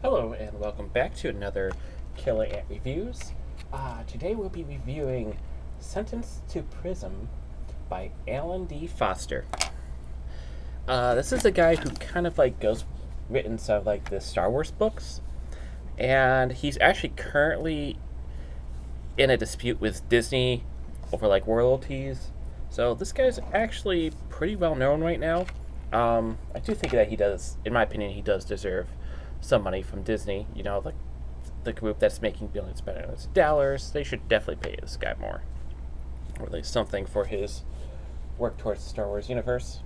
Hello and welcome back to another Killer Ant Reviews. Today we'll be reviewing Sentenced to Prism by Alan D. Foster. This is a guy who kind of like goes written some of like the Star Wars books, and he's actually currently in a dispute with Disney over like royalties. So this guy's actually pretty well known right now. I do think that he does, in my opinion, he does deserve some money from Disney. You know, like the group that's making billions of dollars, they should definitely pay this guy more, or at least something for his work towards the Star Wars universe.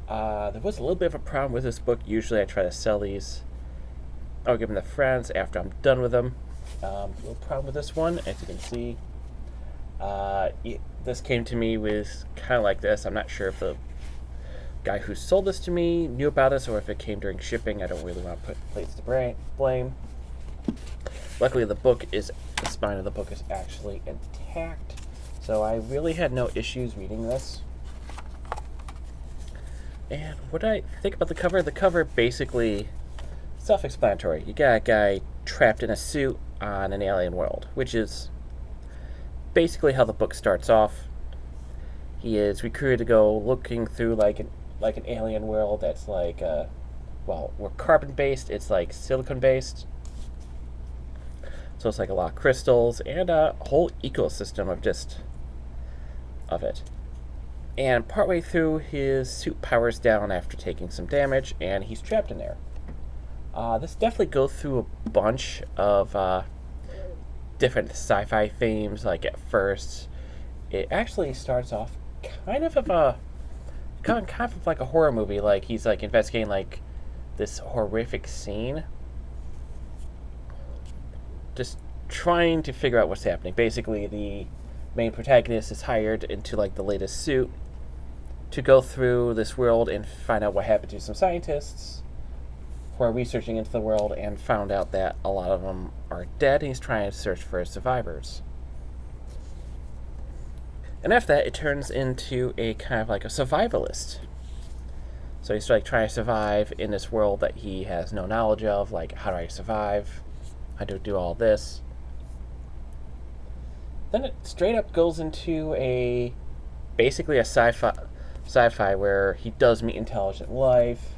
There was a little bit of a problem with this book. Usually, I try to sell these or give them to friends after I'm done with them. A little problem with this one, as you can see. This came to me with kind of like this. I'm not sure if the guy who sold this to me knew about this or if it came during shipping. I don't really want to place the blame. Luckily, the spine of the book is actually intact, so I really had no issues reading this. And what I think about the cover basically self-explanatory. You got a guy trapped in a suit on an alien world, which is basically how the book starts off. He is recruited to go looking through like an alien world that's like we're carbon based, it's like silicon based, so it's like a lot of crystals and a whole ecosystem of it. And partway through, his suit powers down after taking some damage, and he's trapped in there. This definitely goes through a bunch of different sci-fi themes. Like at first, it actually starts off kind of like a horror movie. Like he's like investigating like this horrific scene, just trying to figure out what's happening. Basically, the main protagonist is hired into like the latest suit to go through this world and find out what happened to some scientists who are researching into the world and found out that a lot of them are dead, and he's trying to search for survivors. And after that, it turns into a kind of like a survivalist. So he's like trying to survive in this world that he has no knowledge of. Like, how do I survive? How do I do all this? Then it straight up goes into basically a sci-fi where he does meet intelligent life,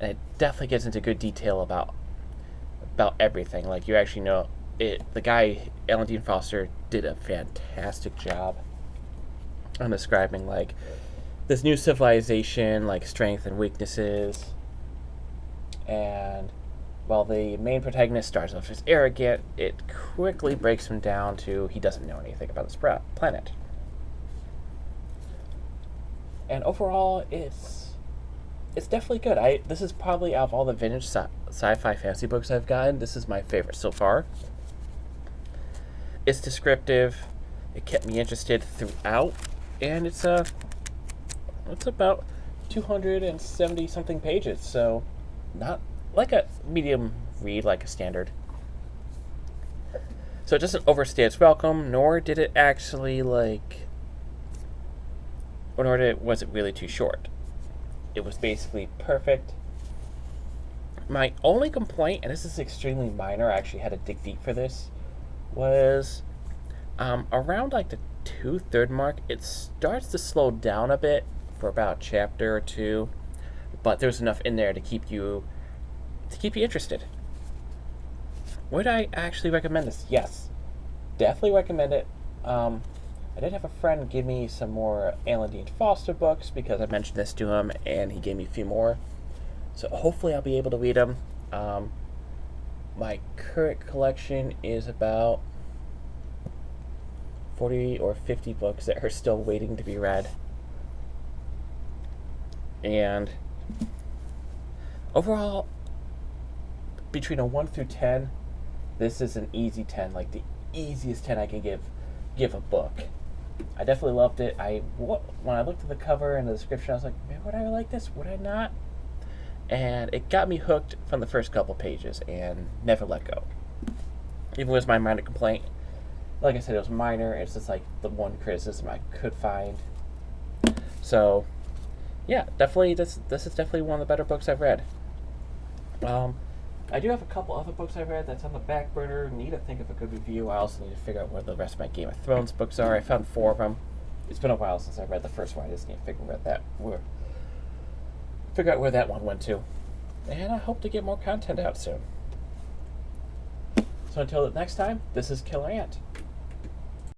and it definitely gets into good detail about everything. Like, you actually know it. The guy Alan Dean Foster did a fantastic job on describing like this new civilization, like strength and weaknesses. And while the main protagonist starts off as arrogant, it quickly breaks him down to he doesn't know anything about this planet. And overall, it's definitely good. This is probably, out of all the vintage sci-fi fantasy books I've gotten, this is my favorite so far. It's descriptive. It kept me interested throughout, and it's about 270 something pages, so not like a medium read, like a standard. So it doesn't overstay its welcome, nor did it actually was it really too short. It was basically perfect. My only complaint, and this is extremely minor, I actually had to dig deep for this, was around like the 2/3 mark, it starts to slow down a bit for about a chapter or two, but there's enough in there to keep you interested. Would I actually recommend this? Yes, definitely recommend it. I did have a friend give me some more Alan Dean Foster books because I mentioned this to him, and he gave me a few more. So hopefully I'll be able to read them. My current collection is about 40 or 50 books that are still waiting to be read. And overall, between a 1 through 10, this is an easy 10, like the easiest 10 I can give a book. I definitely loved it. When I looked at the cover and the description, I was like, man, would I like this? Would I not? And it got me hooked from the first couple pages and never let go. Even with my minor complaint, like I said, it was minor. It's just like the one criticism I could find. So, yeah, definitely, this is definitely one of the better books I've read. I do have a couple other books I read that's on the back burner. Need to think of a good review. I also need to figure out where the rest of my Game of Thrones books are. I found 4 of them. It's been a while since I read the first one. I just need to figure out where that one went to. And I hope to get more content out soon. So until next time, this is Killer Ant.